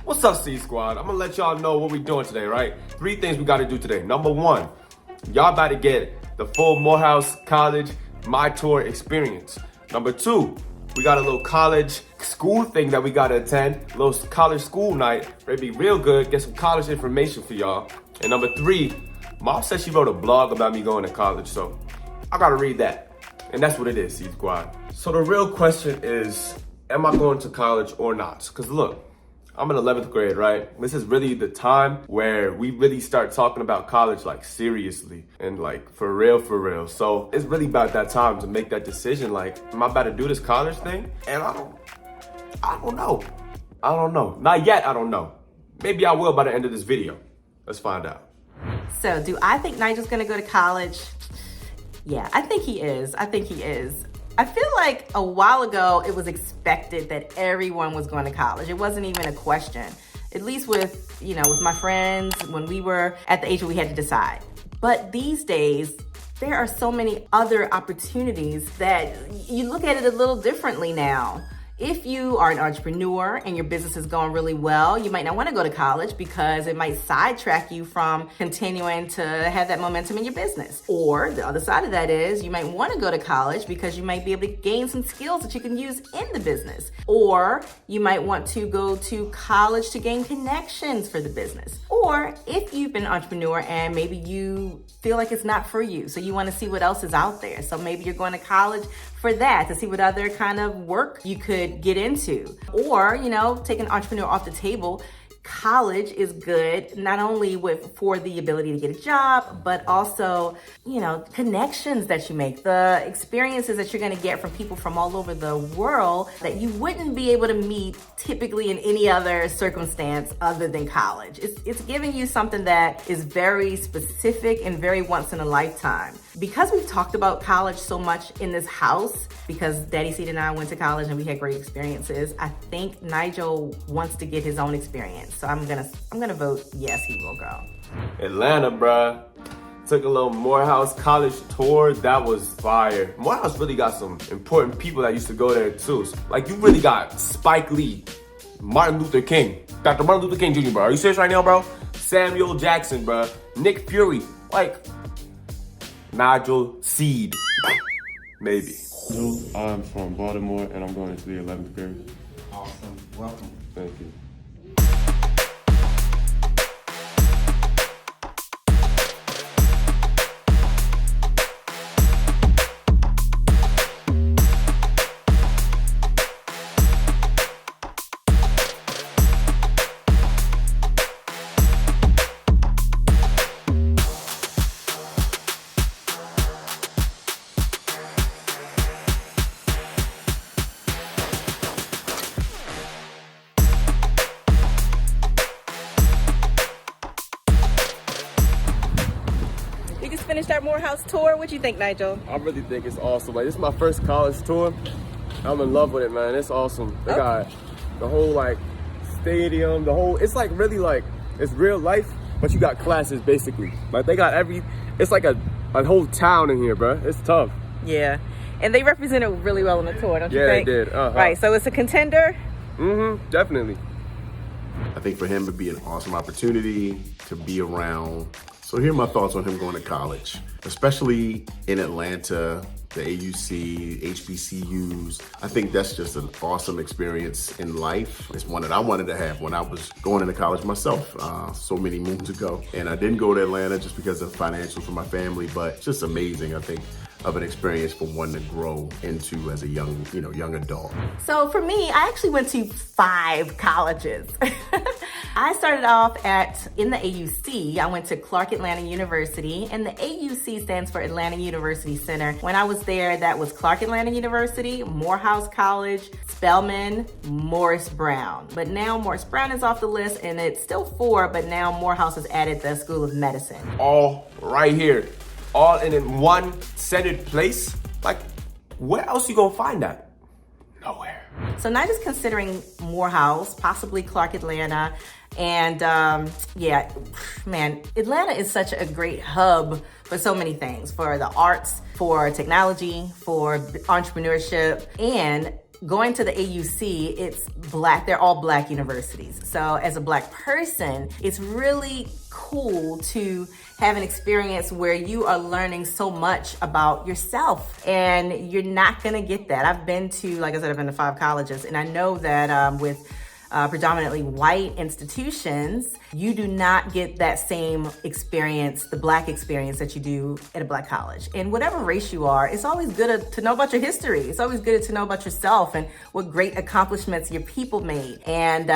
What's up, C Squad? I'm gonna let y'all know what we doing today, right? 3 things we gotta do today. Number 1, y'all about to get the full Morehouse College My Tour experience. Number 2, we got a little college school thing that we gotta attend. A little college school night. It'll be real good, get some college information for y'all. And number 3, Mom said she wrote a blog about me going to college, so I gotta read that. And that's what it is, C Squad. So the real question is, am I going to college or not? Cause look, I'm in 11th grade, right? This is really the time where we really start talking about college like seriously and like for real. So it's really about that time to make that decision. Like, am I about to do this college thing? And I don't know. Not yet, I don't know. Maybe I will by the end of this video. Let's find out. So do I think Nigel's gonna go to college? Yeah, I think he is. I feel like a while ago, it was expected that everyone was going to college. It wasn't even a question. At least with my friends, when we were at the age where we had to decide. But these days, there are so many other opportunities that you look at it a little differently now. If you are an entrepreneur and your business is going really well, you might not want to go to college because it might sidetrack you from continuing to have that momentum in your business. Or the other side of that is you might want to go to college because you might be able to gain some skills that you can use in the business. Or you might want to go to college to gain connections for the business. Or if you've been an entrepreneur and maybe you feel like it's not for you, so you want to see what else is out there. So maybe you're going to college for that, to see what other kind of work you could get into. Or, take an entrepreneur off the table. College is good, not only for the ability to get a job, but also, connections that you make, the experiences that you're gonna get from people from all over the world that you wouldn't be able to meet typically in any other circumstance other than college. It's giving you something that is very specific and very once in a lifetime. Because we've talked about college so much in this house, because Daddy Seed and I went to college and we had great experiences, I think Nigel wants to get his own experience. So I'm gonna vote yes, he will go. Atlanta, bruh. Took a little Morehouse college tour. That was fire. Morehouse really got some important people that used to go there too. Like, you really got Spike Lee, Martin Luther King, Dr. Martin Luther King Jr., bro. Are you serious right now, bro? Samuel Jackson, bro. Nick Fury. Like, Nigel Seed. Maybe. No, I'm from Baltimore and I'm going into the 11th grade. Awesome. Welcome. Thank you. We just finished our Morehouse tour. What do you think, Nigel? I really think it's awesome. Like, this is my first college tour. I'm in love with it, man. It's awesome. They got the whole stadium, it's like really it's real life, but you got classes basically. Like, they got it's like a whole town in here, bro. It's tough. Yeah, and they represented really well on the tour, don't you Yeah, think? they did. Right, so it's a contender? Definitely. I think for him it'd be an awesome opportunity to be around. So here are my thoughts on him going to college, especially in Atlanta, the AUC, HBCUs. I think that's just an awesome experience in life. It's one that I wanted to have when I was going into college myself so many moons ago. And I didn't go to Atlanta just because of financials for my family, but it's just amazing, I think, of an experience for one to grow into as a young adult. So for me, I actually went to 5 colleges. I started off in the AUC. I went to Clark Atlanta University, and the AUC stands for Atlanta University Center. When I was there, that was Clark Atlanta University, Morehouse College, Spelman, Morris Brown. But now Morris Brown is off the list, and it's still 4, but now Morehouse has added the School of Medicine. All right here. All in one centered place. Like, where else you gonna find that? Nowhere. So Nadia's considering Morehouse, possibly Clark Atlanta. And yeah, man, Atlanta is such a great hub for so many things, for the arts, for technology, for entrepreneurship, and going to the AUC, it's black, they're all black universities. So as a black person, it's really cool to have an experience where you are learning so much about yourself, and you're not gonna get that. I've been to, like I said, I've been to 5 colleges, and I know that with predominantly white institutions, you do not get that same experience, the black experience that you do at a black college. And whatever race you are, it's always good to know about your history. It's always good to know about yourself and what great accomplishments your people made, and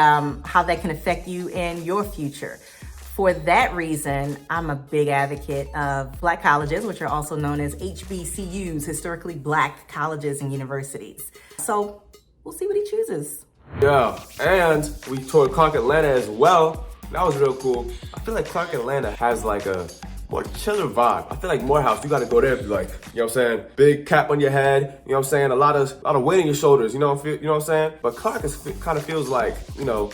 how that can affect you in your future. For that reason, I'm a big advocate of black colleges, which are also known as HBCUs, historically black colleges and universities. So we'll see what he chooses. Yeah, and we toured Clark Atlanta as well. That was real cool. I feel like Clark Atlanta has like a more chiller vibe. I feel like Morehouse, you gotta go there, be like, you know what I'm saying? Big cap on your head, you know what I'm saying? A lot of weight on your shoulders, you know what I'm saying? But Clark kind of feels like, you know,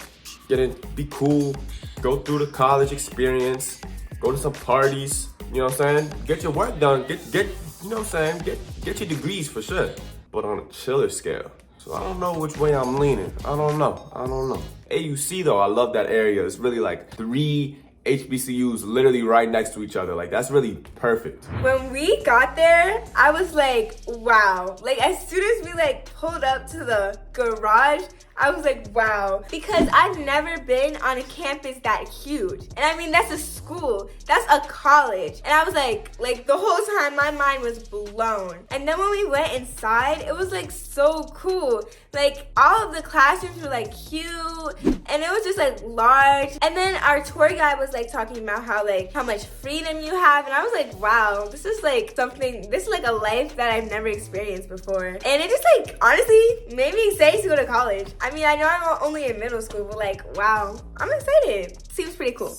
be cool, go through the college experience, go to some parties, you know what I'm saying? Get your work done, get you know what I'm saying? Get your degrees for sure, but on a chiller scale. So I don't know which way I'm leaning. I don't know. AUC though, I love that area. It's really like 3 HBCUs literally right next to each other. Like that's really perfect. When we got there, I was like, wow. Like as soon as we like pulled up to the garage, I was like, wow. Because I've never been on a campus that huge. And I mean, that's a school. That's a college. And I was like the whole time my mind was blown. And then when we went inside, it was like so cool. Like all of the classrooms were like cute, and it was just like large. And then our tour guide was like talking about how much freedom you have. And I was like, wow, this is like a life that I've never experienced before. And it just like honestly made me excited to go to college. I mean, I know I'm only in middle school, but like, wow, I'm excited. Seems pretty cool.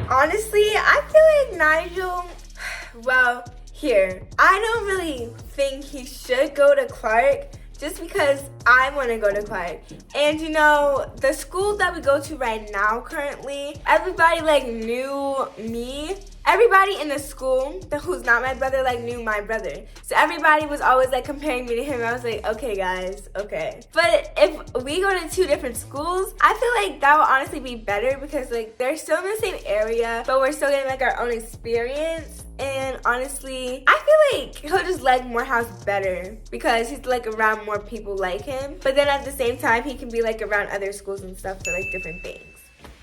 Honestly, I feel like Nigel, well, here, I don't really think he should go to Clark just because I want to go to Clark. And you know, the school that we go to right now currently, everybody like knew me. Everybody in the school who's not my brother like knew my brother. So everybody was always like comparing me to him. I was like, okay guys, okay. But if we go to 2 different schools, I feel like that would honestly be better because like they're still in the same area, but we're still getting like our own experience. And honestly, I feel like he'll just like Morehouse better because he's like around more people like him. But then at the same time, he can be like around other schools and stuff for like different things.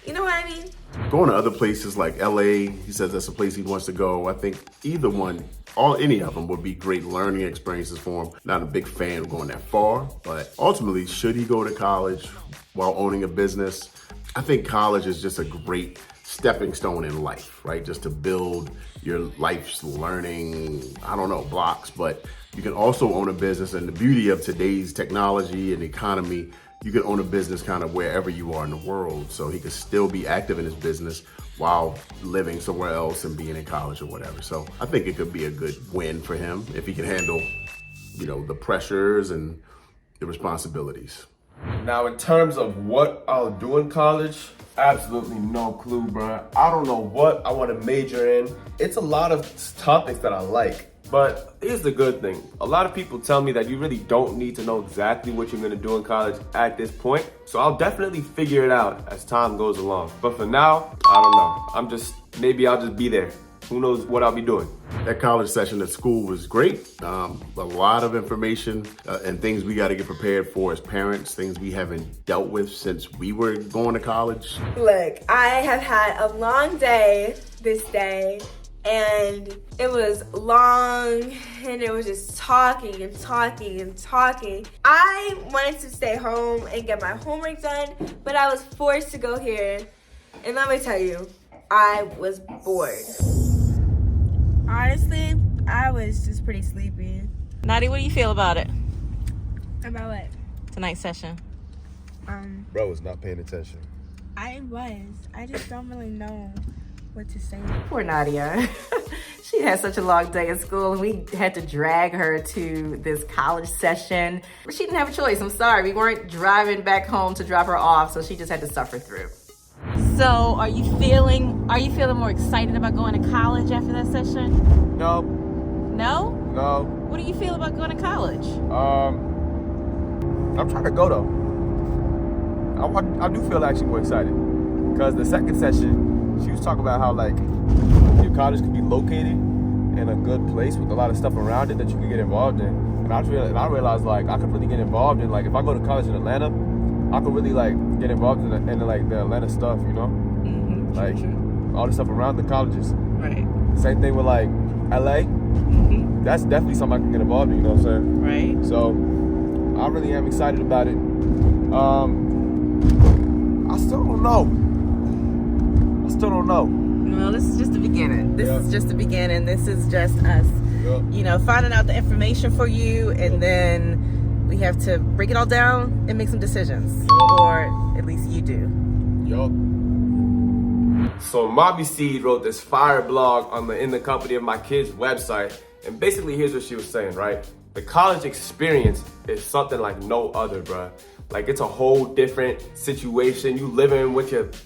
You know what I mean? Going to other places like LA, he says that's a place he wants to go. I think either one, any of them would be great learning experiences for him. Not a big fan of going that far, but ultimately, should he go to college while owning a business? I think college is just a great stepping stone in life, right? Just to build your life's learning, blocks, but you can also own a business. And the beauty of today's technology and economy, you can own a business kind of wherever you are in the world. So he could still be active in his business while living somewhere else and being in college or whatever. So I think it could be a good win for him if he can handle, the pressures and the responsibilities. Now, in terms of what I'll do in college, absolutely no clue, bro. I don't know what I want to major in. It's a lot of topics that I like. But here's the good thing. A lot of people tell me that you really don't need to know exactly what you're gonna do in college at this point. So I'll definitely figure it out as time goes along. But for now, I don't know. Maybe I'll just be there. Who knows what I'll be doing. That college session at school was great. A lot of information and things we got to get prepared for as parents, things we haven't dealt with since we were going to college. Look, I have had a long day this day. And it was long, and it was just talking and talking and talking. I wanted to stay home and get my homework done, but I was forced to go here. And let me tell you, I was bored. Honestly, I was just pretty sleepy. Nadia, what do you feel about it? About what? Tonight's session. Bro was not paying attention. I was. I just don't really know what to say. Poor Nadia. She had such a long day at school and we had to drag her to this college session. But she didn't have a choice. I'm sorry. We weren't driving back home to drop her off, so she just had to suffer through. So are you feeling more excited about going to college after that session? No, No? no. What do you feel about going to college? I'm trying to go though. I do feel actually more excited because the second session, she was talking about how like your college could be located in a good place with a lot of stuff around it that you could get involved in. And I realized like I could really get involved in, like, if I go to college in Atlanta, I could really like get involved in like the Atlanta stuff, you know, like all the stuff around the colleges. Right. Same thing with like LA. That's definitely something I can get involved in, you know what I'm saying? Right. So I really am excited about it. I still don't know. Well, this is just the beginning. This is just the beginning. This is just us, you know, finding out the information for you, and then we have to break it all down and make some decisions, or at least you do. Yup. So Mommy Seed wrote this fire blog on the In the Company of My Kids website, and basically here's what she was saying, right? The college experience is something like no other, bruh. Like, it's a whole different situation. You living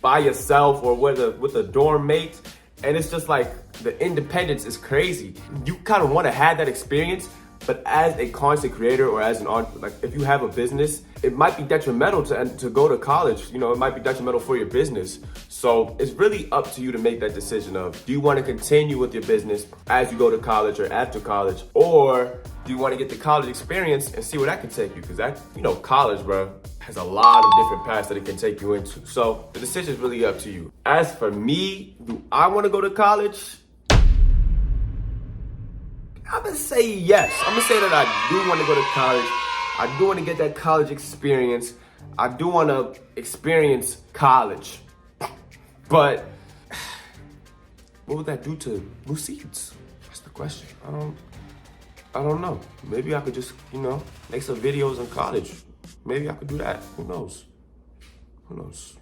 by yourself or with a dorm mate, and it's just like the independence is crazy. You kind of want to have that experience, but as a content creator or as like if you have a business, it might be detrimental to go to college. You know, it might be detrimental for your business. So it's really up to you to make that decision of, do you want to continue with your business as you go to college or after college, or do you want to get the college experience and see where that can take you? Because that, you know, college, bro, has a lot of different paths that it can take you into. So the decision is really up to you. As for me, do I want to go to college? I'm gonna say yes. I'm gonna say that I do want to go to college. I do want to get that college experience. I do want to experience college. But what would that do to new seeds? That's the question. I don't know. Maybe I could just, you know, make some videos in college. Maybe I could do that. Who knows? Who knows?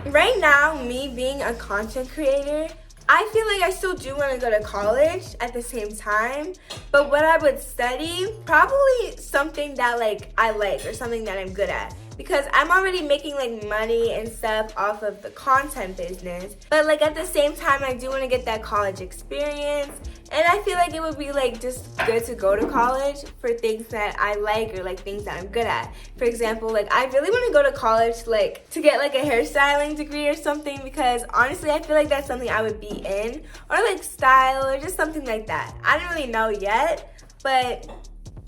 Right now, me being a content creator, I feel like I still do want to go to college at the same time, but what I would study, probably something that like I like or something that I'm good at, because I'm already making like money and stuff off of the content business, but like at the same time I do want to get that college experience, and I feel like it would be like just good to go to college for things that I like or like things that I'm good at. For example, like I really want to go to college like to get like a hairstyling degree or something, because honestly I feel like that's something I would be in, or like style or just something like that. I don't really know yet, but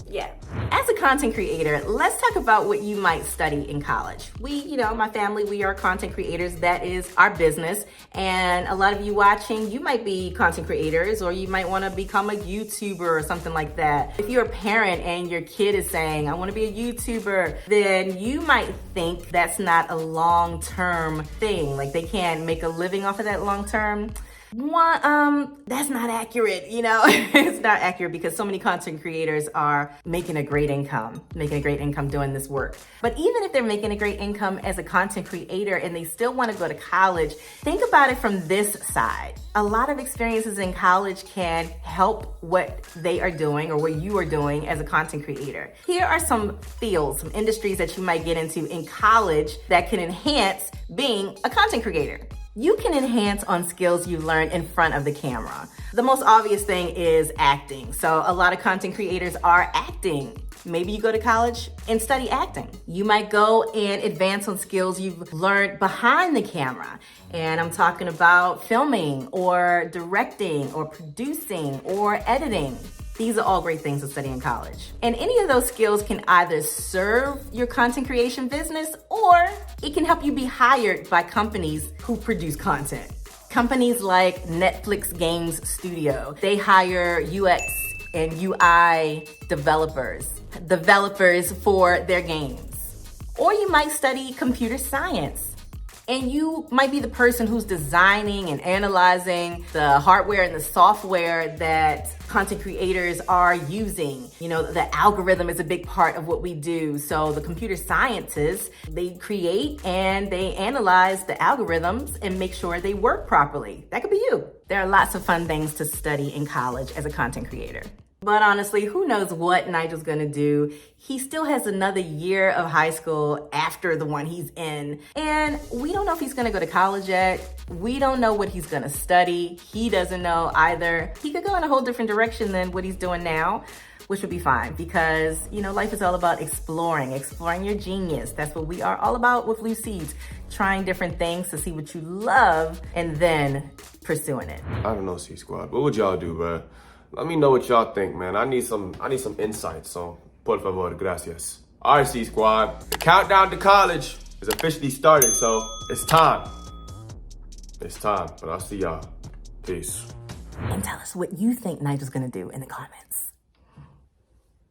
yeah. As a content creator, let's talk about what you might study in college. We, you know, my family, we are content creators. That is our business. And a lot of you watching, you might be content creators, or you might want to become a YouTuber or something like that. If you're a parent and your kid is saying, I want to be a YouTuber, then you might think that's not a long-term thing. Like they can't make a living off of that long-term. That's not accurate, you know. It's not accurate because so many content creators are making a great income doing this work. But even if they're making a great income as a content creator and they still want to go to college, think about it from this side. A lot of experiences in college can help what they are doing or what you are doing as a content creator. Here are some fields, some industries that you might get into in college that can enhance being a content creator. You can enhance on skills you learn in front of the camera. The most obvious thing is acting. So a lot of content creators are acting. Maybe you go to college and study acting. You might go and advance on skills you've learned behind the camera. And I'm talking about filming or directing or producing or editing. These are all great things to study in college. And any of those skills can either serve your content creation business, or it can help you be hired by companies who produce content. Companies like Netflix Games Studio, they hire UX and UI developers for their games. Or you might study computer science And you might be the person who's designing and analyzing the hardware and the software that content creators are using. You know, the algorithm is a big part of what we do. So the computer scientists, they create and they analyze the algorithms and make sure they work properly. That could be you. There are lots of fun things to study in college as a content creator. But honestly, who knows what Nigel's gonna do? He still has another year of high school after the one he's in. And we don't know if he's gonna go to college yet. We don't know what he's gonna study. He doesn't know either. He could go in a whole different direction than what he's doing now, which would be fine because, you know, life is all about exploring your genius. That's what we are all about with Loose Seeds, trying different things to see what you love and then pursuing it. I don't know, C Squad. What would y'all do, bro? Let me know what y'all think, man. I need some insight, so por favor, gracias. All right, C Squad. The countdown to college is officially started, so it's time. It's time, but I'll see y'all. Peace. And tell us what you think Nigel's gonna do in the comments.